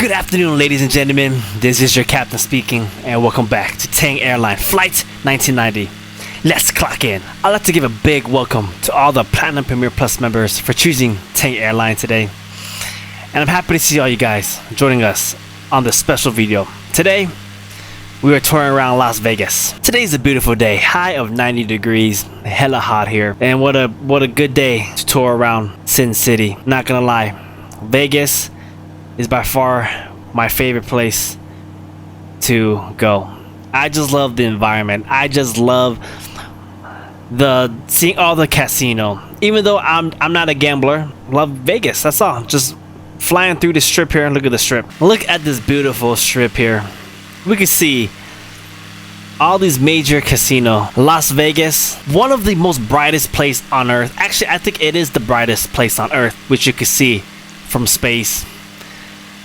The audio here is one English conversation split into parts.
Good afternoon, ladies and gentlemen. This is your captain speaking, and welcome back to Tang Airline Flight 1990. Let's clock in. I'd like to give a big welcome to all the Platinum Premier Plus members for choosing Tang Airline today. And I'm happy to see all you guys joining us on this special video. Today, we are touring around Las Vegas. Today's a beautiful day, high of 90 degrees, hella hot here. And what a good day to tour around Sin City. Not gonna lie, Vegas is by far my favorite place to go. I just love the environment. I just love seeing all the casino. Even though I'm not a gambler, love Vegas. That's all. Just flying through the strip here. Look at the strip. Look at this beautiful strip here. We can see all these major casino. Las Vegas, one of the most brightest place on earth. Actually, I think it is the brightest place on earth, which you can see from space.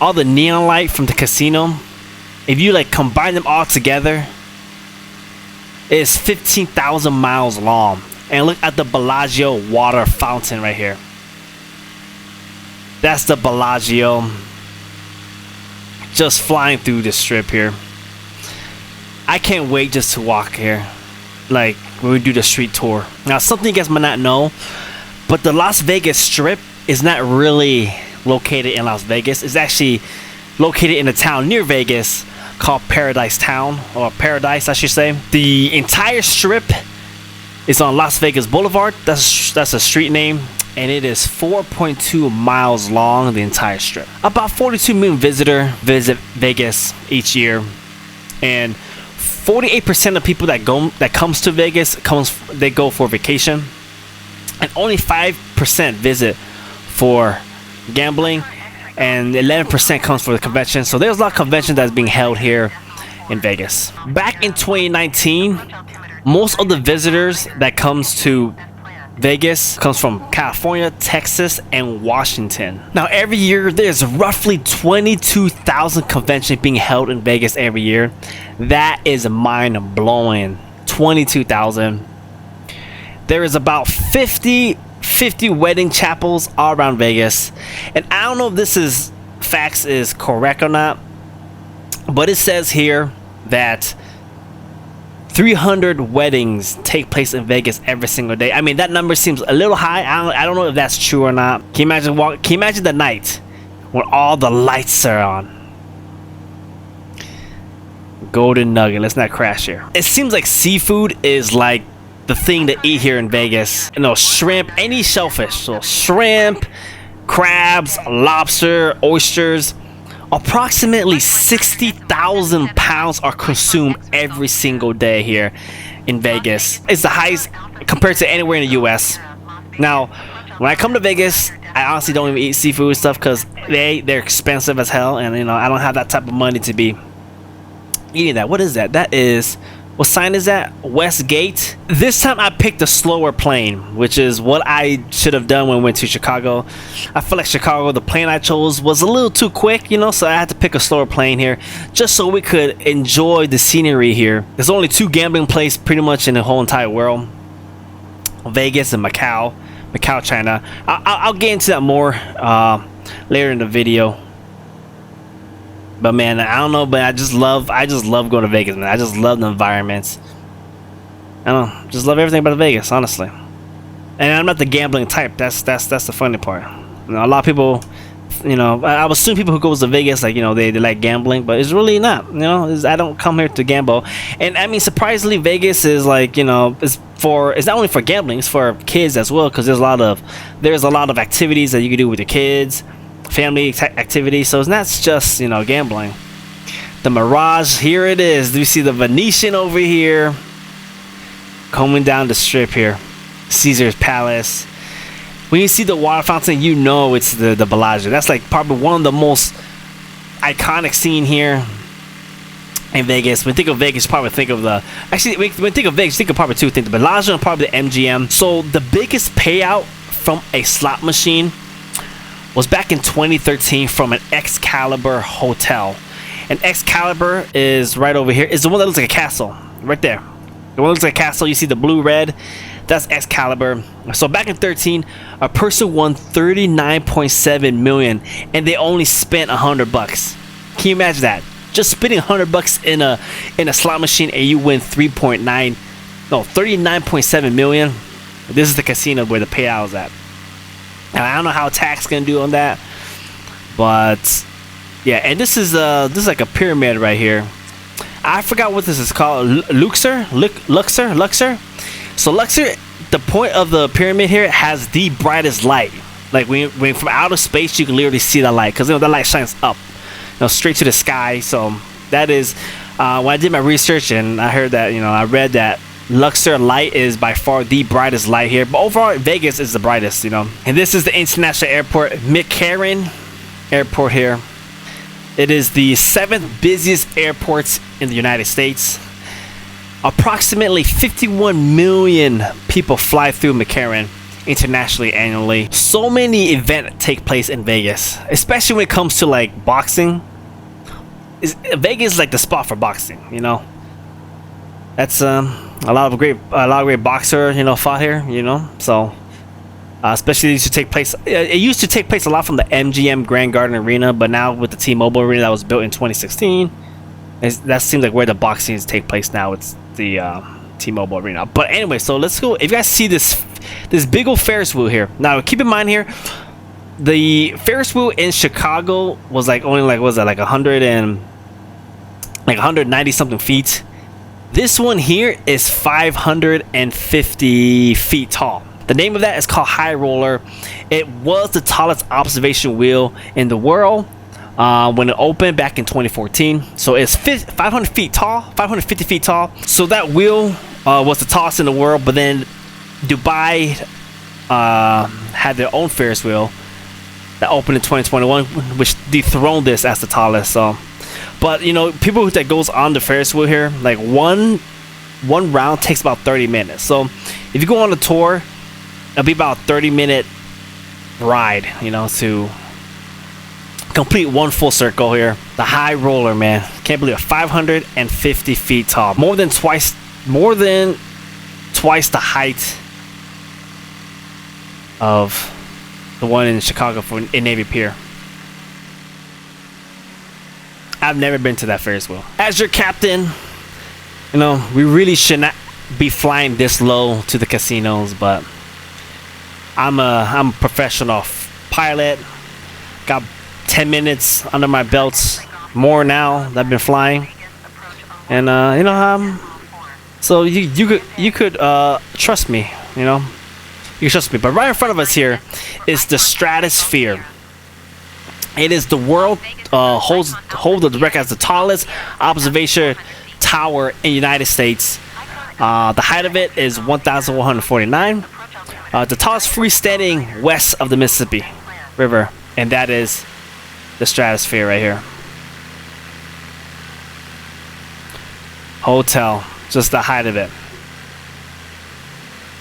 All the neon light from the casino, if you like combine them all together, it's 15,000 miles long. And look at the Bellagio water fountain right here. That's the Bellagio, just flying through the strip here. I can't wait just to walk here, like when we do the street tour. Now, something you guys might not know, but the Las Vegas Strip is not really located in Las Vegas. It's actually located in a town near Vegas called Paradise Town, or Paradise I should say. The entire strip is on Las Vegas Boulevard. That's a street name, and it is 4.2 miles long, the entire strip. About 42 million visitors visit Vegas each year, and 48% of people that comes to Vegas they go for vacation, and only 5% visit for gambling, and 11% comes for the convention. So there's a lot of convention that's being held here in Vegas. Back in 2019, most of the visitors that comes to Vegas comes from California, Texas, and Washington. Now, every year there's roughly 22,000 conventions being held in Vegas every year. That is mind-blowing. 22,000. There is about 50 wedding chapels all around Vegas, and I don't know if this is facts is correct or not, but it says here that 300 weddings take place in Vegas every single day. I mean, that number seems a little high. I don't know if that's true or not. Can you imagine the night when all the lights are on? Golden nugget. Let's not crash here. It seems like seafood is like the thing to eat here in Vegas. You know, shrimp, any shellfish. So shrimp, crabs, lobster, oysters. Approximately 60,000 pounds are consumed every single day here in Vegas. It's the highest compared to anywhere in the US. Now, when I come to Vegas, I honestly don't even eat seafood and stuff because they're expensive as hell, and you know, I don't have that type of money to be eating that. What is that? That is, what sign is that? West Gate. This time I picked a slower plane, which is what I should have done when we went to Chicago. I feel like Chicago, the plane I chose was a little too quick, you know, so I had to pick a slower plane here just so we could enjoy the scenery here. There's only 2 gambling places pretty much in the whole entire world: Vegas and Macau, China. I'll get into that more later in the video. But man, I don't know, but I just love going to Vegas, man. I just love the environments. I don't know, just love everything about Vegas, honestly. And I'm not the gambling type. That's the funny part. You know, a lot of people, you know, I would assume people who goes to Vegas, like, you know, they like gambling, but it's really not. You know, I don't come here to gamble. And I mean, surprisingly, Vegas is like, you know, it's not only for gambling, it's for kids as well, because there's a lot of activities that you can do with your kids. Family activity, so it's not just, you know, gambling. The Mirage, here it is. Do you see the Venetian over here coming down the strip here? Caesar's Palace. When you see the water fountain, you know it's the Bellagio. That's like probably one of the most iconic scene here in Vegas. When you think of Vegas, you probably think of when you think of Vegas, you think of probably 2 things: the Bellagio and probably the MGM. So the biggest payout from a slot machine was back in 2013 from an Excalibur hotel. And Excalibur is right over here. It's the one that looks like a castle, right there. The one that looks like a castle. You see the blue red? That's Excalibur. So back in 13, a person won $39.7 million, and they only spent $100. Can you imagine that? Just spending $100 in a slot machine and you win 39.7 million. This is the casino where the payout is at. And I don't know how tax gonna do on that, but yeah. And this is like a pyramid right here. I forgot what this is called. Luxor. So Luxor, the point of the pyramid here has the brightest light. Like when from outer space, you can literally see that light, because the light shines up, straight to the sky. So that is when I did my research, and I heard that, I read that Luxor light is by far the brightest light here, but overall Vegas is the brightest. And this is the international airport, McCarran Airport here. It is the 7th busiest airport in the United States. Approximately 51 million people fly through McCarran internationally annually. So many events take place in Vegas, especially when it comes to like boxing. Vegas is like the spot for boxing. That's a lot of great boxer fought here. So especially it used to take place. It used to take place a lot from the MGM Grand Garden Arena, but now with the T-Mobile Arena that was built in 2016, that seems like where the boxings take place now. It's the T-Mobile Arena. But anyway, so let's go. If you guys see this big old Ferris wheel here, now keep in mind here, the Ferris wheel in Chicago was like only like, what was that, like 190 something feet. This one here is 550 feet tall. The name of that is called High Roller. It was the tallest observation wheel in the world when it opened back in 2014. So it's 500 feet tall, 550 feet tall. So that wheel was the tallest in the world, but then Dubai had their own Ferris wheel that opened in 2021, which dethroned this as the tallest. So, but people that goes on the Ferris wheel here, like one round takes about 30 minutes. So if you go on a tour, it'll be about 30-minute ride, to complete one full circle here. The High Roller, man, can't believe it. 550 feet tall, more than twice the height of the one in Chicago in Navy Pier. I've never been to that Ferris wheel. As your captain, we really should not be flying this low to the casinos, but I'm a professional pilot. Got 10 minutes under my belts, more now that I've been flying, and so you could trust me. You can trust me. But right in front of us here is the Stratosphere. It is the world holds the record as the tallest observation tower in the United States. The height of it is 1,149. The tallest freestanding west of the Mississippi River, and that is the Stratosphere right here. Hotel, just the height of it.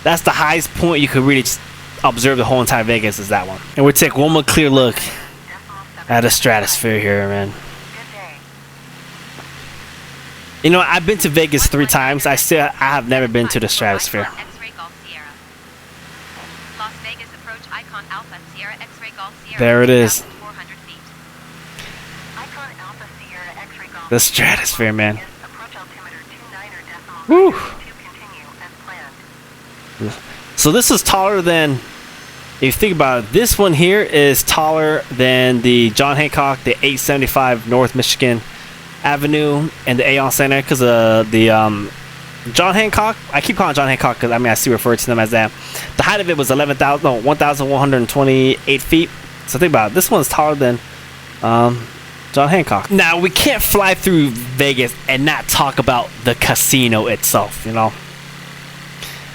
That's the highest point you could really observe the whole entire Vegas, is that one. And we'll take one more clear look at the Stratosphere here, man. I've been to Vegas 3 times. I have never been to the Stratosphere. There it is. The Stratosphere, man. Woo. So this is taller than, if you think about it, this one here is taller than the John Hancock, the 875 North Michigan Avenue, and the Aon Center, because the John Hancock, I keep calling it John Hancock because I see refer to them as that. The height of it was 1,128 feet. So think about it, this one's taller than John Hancock. Now we can't fly through Vegas and not talk about the casino itself,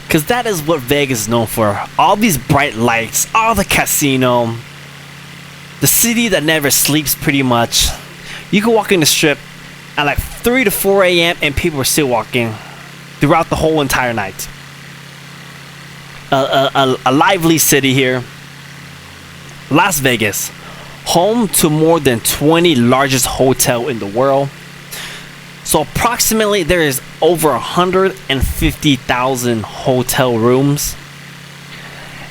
because that is what Vegas is known for. All these bright lights, all the casino, the city that never sleeps pretty much. You can walk in the strip at like 3 to 4 a.m. and people are still walking throughout the whole entire night. A lively city here. Las Vegas, home to more than 20 largest hotel in the world. So approximately there is over 150,000 hotel rooms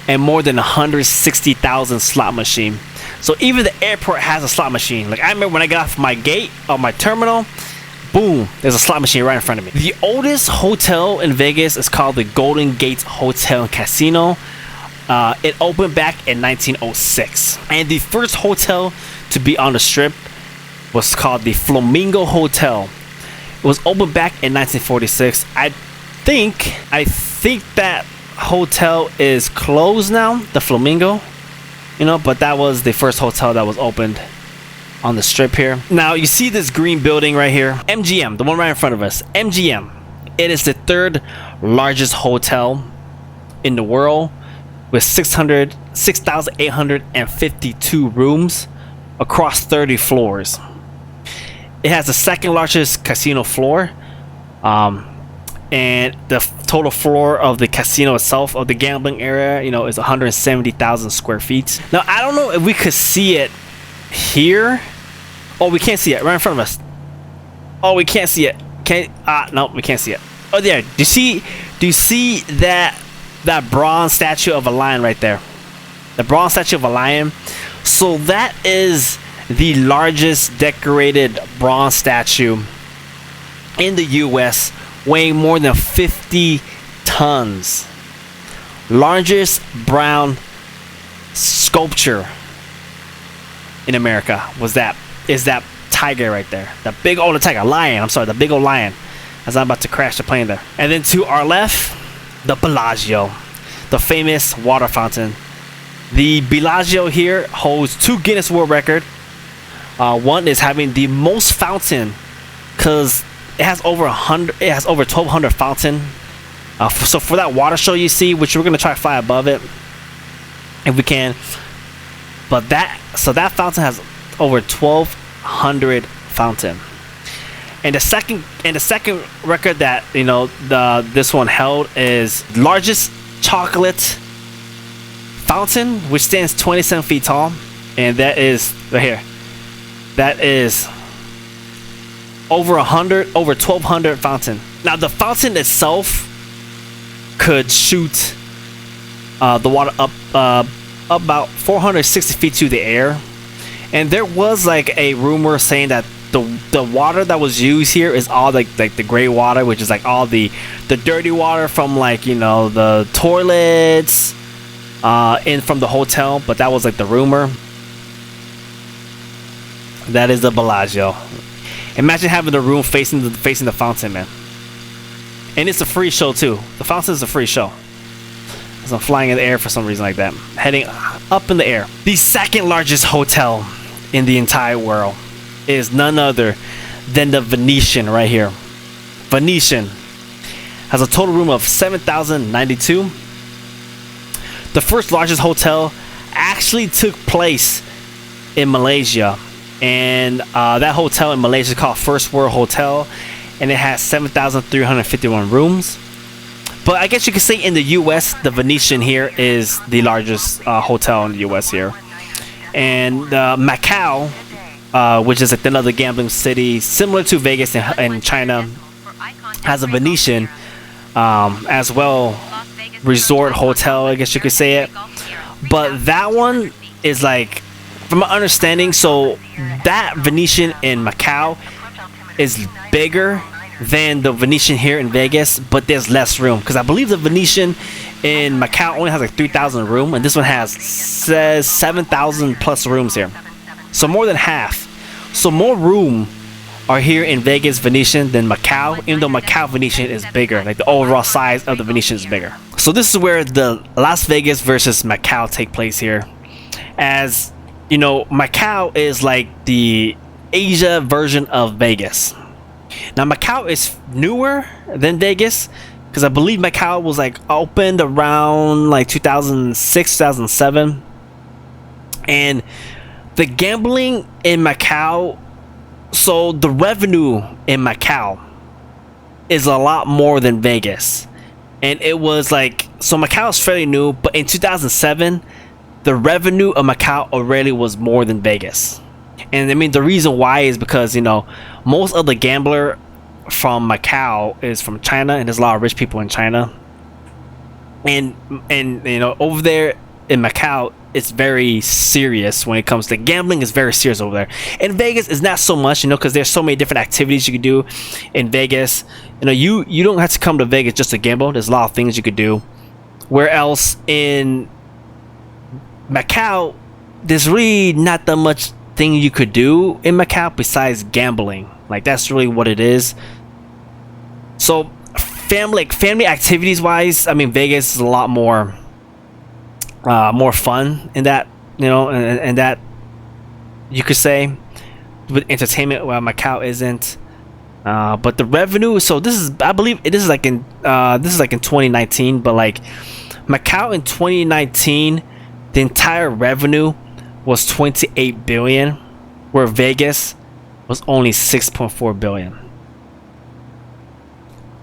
and more than 160,000 slot machines. So even the airport has a slot machine. Like I remember when I got off my gate of my terminal, boom, there's a slot machine right in front of me. The oldest hotel in Vegas is called the Golden Gate Hotel and Casino. It opened back in 1906. And the first hotel to be on the strip was called the Flamingo Hotel. It was opened back in 1946. I think that hotel is closed now, the Flamingo. You know, but that was the first hotel that was opened on the strip here. Now you see this green building right here, MGM, the one right in front of us. MGM, it is the third largest hotel in the world with 6,852 rooms across 30 floors. It has the second largest casino floor, and the total floor of the casino itself, of the gambling area, you know, is 170,000 square feet. Now I don't know if we could see it here. Oh, we can't see it right in front of us. Oh, we can't see it. No, we can't see it. Oh, there. Do you see that bronze statue of a lion right there? The bronze statue of a lion. So that is the largest decorated bronze statue in the US, weighing more than 50 tons. Largest brown sculpture in America is that tiger right there. The big old tiger, lion. I'm sorry, the big old lion. As I'm about to crash the plane there. And then to our left, the Bellagio, the famous water fountain. The Bellagio here holds 2 Guinness World Record. One is having the most fountain, because it has over 100. It has over 1,200 fountain. So for that water show you see, which we're gonna try to fly above it if we can. But that fountain has over 1,200 fountain. And the second record that this one held is largest chocolate fountain, which stands 27 feet tall, and that is right here. That is over 1,200 fountain. Now the fountain itself could shoot the water up about 460 feet to the air, and there was like a rumor saying that the water that was used here is all like the gray water, which is like all the dirty water from the toilets in from the hotel. But that was like the rumor. That is the Bellagio. Imagine having the room facing the fountain, man. And it's a free show too. The fountain is a free show. As I'm flying in the air for some reason like that, heading up in the air. The second largest hotel in the entire world is none other than the Venetian right here. Venetian has a total room of 7,092. The first largest hotel actually took place in Malaysia, and that hotel in Malaysia is called First World Hotel, and it has 7,351 rooms. But I guess you could say in the US, the Venetian here is the largest hotel in the US here. And Macau, which is another gambling city similar to Vegas in China, has a Venetian as well, resort hotel, I guess you could say it. But that one is like, from my understanding, so that Venetian in Macau is bigger than the Venetian here in Vegas, but there's less room, because I believe the Venetian in Macau only has like 3,000 room, and this one says 7,000 plus rooms here, so more than half. So more room are here in Vegas Venetian than Macau, even though Macau Venetian is bigger, like the overall size of the Venetian is bigger. So this is where the Las Vegas versus Macau take place here. As you know, Macau is like the Asia version of Vegas. Now Macau is newer than Vegas, because I believe Macau was like opened around like 2006, 2007, and the gambling in Macau, so the revenue in Macau is a lot more than Vegas. And it was like, so Macau is fairly new, but in 2007 the revenue of Macau already was more than Vegas. And I mean, the reason why is because most of the gambler from Macau is from China, and there's a lot of rich people in China, and over there in Macau, it's very serious when it comes to gambling. Is very serious over there. In Vegas, is not so much, you know, because there's so many different activities you can do in Vegas. You know, you don't have to come to Vegas just to gamble. There's a lot of things you could do. Where else in Macau, there's really not that much thing you could do in Macau besides gambling. Like, that's really what it is. So family activities wise, I mean, Vegas is a lot more fun in that, you know, and that you could say, with entertainment, while Macau isn't. But the revenue, so this is, I believe this is like in 2019, but like Macau in 2019, the entire revenue was 28 billion, where Vegas was only 6.4 billion.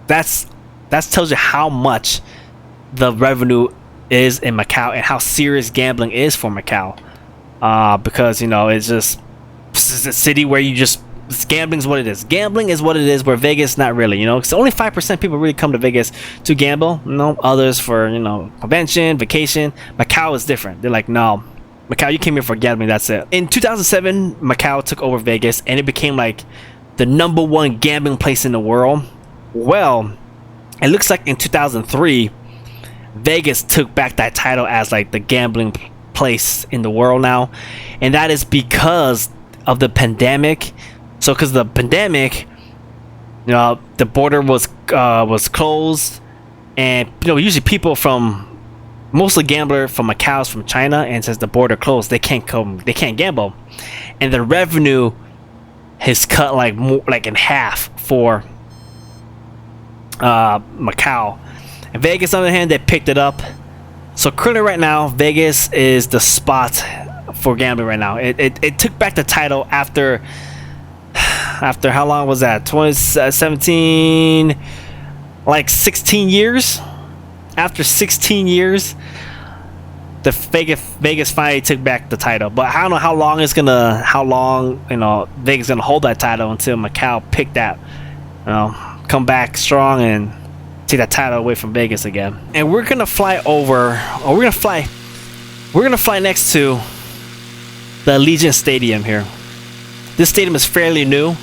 That tells you how much the revenue is in Macau and how serious gambling is for Macau. Because, you know, it's a city where you just, gambling is what it is. Gambling is what it is, where Vegas, not really, you know, because only 5% people really come to Vegas to gamble. You know, others for, you know, convention, vacation. Macau is different. They're like, no, Macau, you came here for gambling, that's it. In 2007, Macau took over Vegas, and it became like the #1 gambling place in the world. Well, it looks like in 2003, Vegas took back that title as like the gambling place in the world now, and that is because of the pandemic. So, because the pandemic, you know, the border was closed, and, you know, usually people from, mostly gambler from Macau, from China, and since the border closed, they can't gamble, and the revenue has cut like in half for Macau. And Vegas, on the other hand, they picked it up. So currently right now, Vegas is the spot for gambling right now. It took back the title after how long was that? 2017, like 16 years. After 16 years, the Vegas finally took back the title. But I don't know how long you know, Vegas gonna hold that title until Macau pick that, you know, come back strong and take that title away from Vegas again. And we're gonna fly over, or we're gonna fly next to the Allegiant Stadium here. This stadium is fairly new.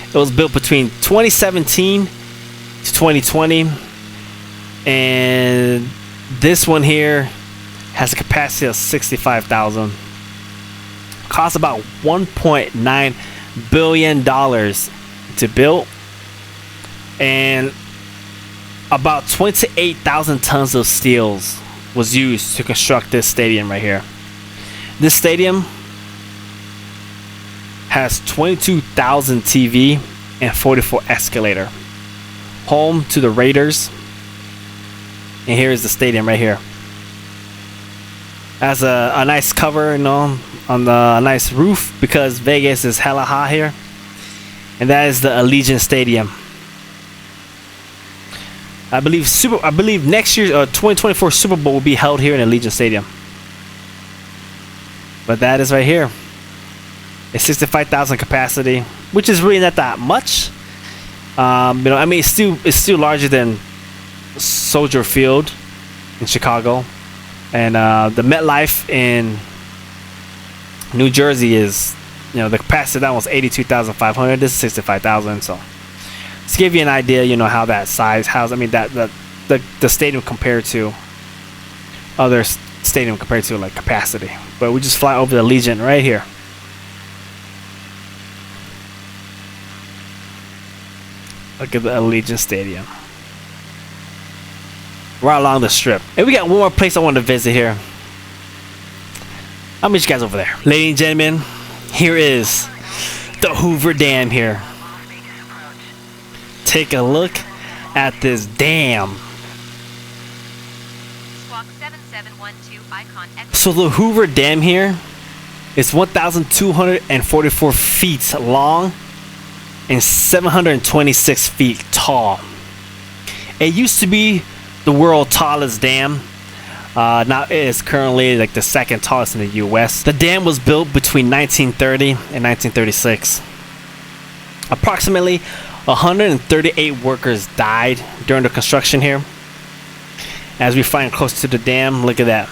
It was built between 2017 to 2020, and this one here has a capacity of 65,000. Costs about $1.9 billion to build, and about 28,000 tons of steel was used to construct this stadium right here. This stadium has 22,000 TV and 44 escalator. Home to the Raiders. And here is the stadium right here. Has a nice cover, you know, on the nice roof, because Vegas is hella hot here. And that is the Allegiant Stadium. I believe next year's 2024 Super Bowl will be held here in Allegiant Stadium. But that is right here. It's 65,000 capacity, which is really not that much. You know, I mean, it's still larger than Soldier Field in Chicago, and the MetLife in New Jersey is, you know, the capacity that was 82,500. This is 65,000. So, to give you an idea, you know, how that size, the stadium compared to other stadium compared to like capacity. But we just fly over the Allegiant right here. Look at the Allegiant Stadium. Right along the strip. And we got one more place I want to visit here. I'll meet you guys over there. Ladies and gentlemen, here is the Hoover Dam here. Take a look at this dam. So the Hoover Dam here is 1,244 feet long and 726 feet tall. It used to be the world's tallest dam. Now it is currently like the second tallest in the US. The dam was built between 1930 and 1936. Approximately 138 workers died during the construction here. As we fly close to the dam, look at that.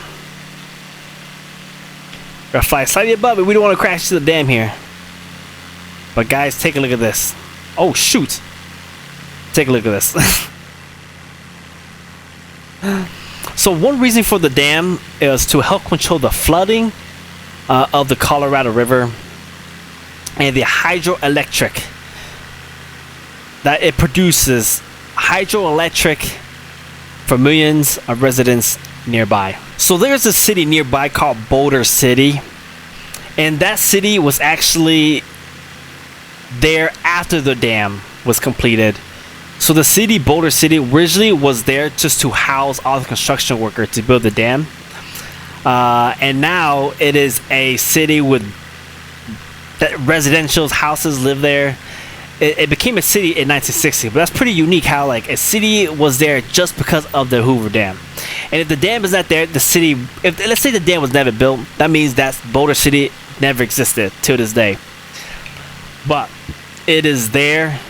We're flying slightly above it. We don't want to crash to the dam here. But guys, take a look at this. Oh shoot! Take a look at this. So one reason for the dam is to help control the flooding of the Colorado River and the hydroelectric that it produces. Hydroelectric for millions of residents nearby. So there's a city nearby called Boulder City, and that city was actually there after the dam was completed. So the city, Boulder City, originally was there just to house all the construction workers to build the dam, and now it is a city with residential houses live there. It became a city in 1960, but that's pretty unique how like a city was there just because of the Hoover Dam. And if the dam is not there, the city, if let's say the dam was never built, that means that Boulder City never existed till this day. But it is there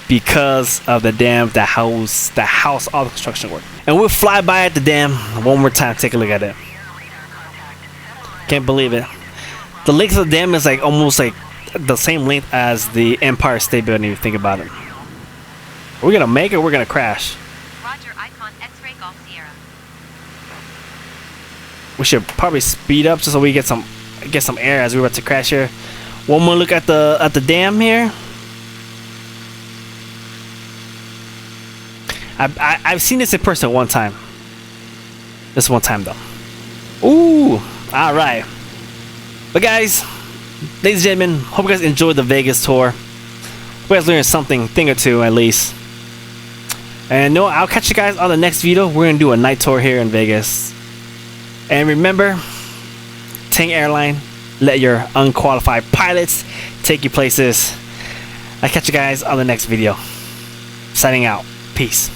because of the dam that house all the construction work. And we'll fly by at the dam one more time. Take a look at it. Can't believe it. The length of the dam is like almost like the same length as the Empire State Building, if you think about it. Are we gonna make it or we're gonna crash? Roger, Icon X-ray Golf Sierra. We should probably speed up just so we get some air as we're about to crash here. One more look at the dam here. I've seen this in person one time. This one time though. Ooh, all right. But guys, ladies and gentlemen, hope you guys enjoyed the Vegas tour. Hope you guys learned something, thing or two at least. And no, I'll catch you guys on the next video. We're gonna do a night tour here in Vegas. And remember, Tang Airline, let your unqualified pilots take you places. I'll catch you guys on the next video. Signing out. Peace.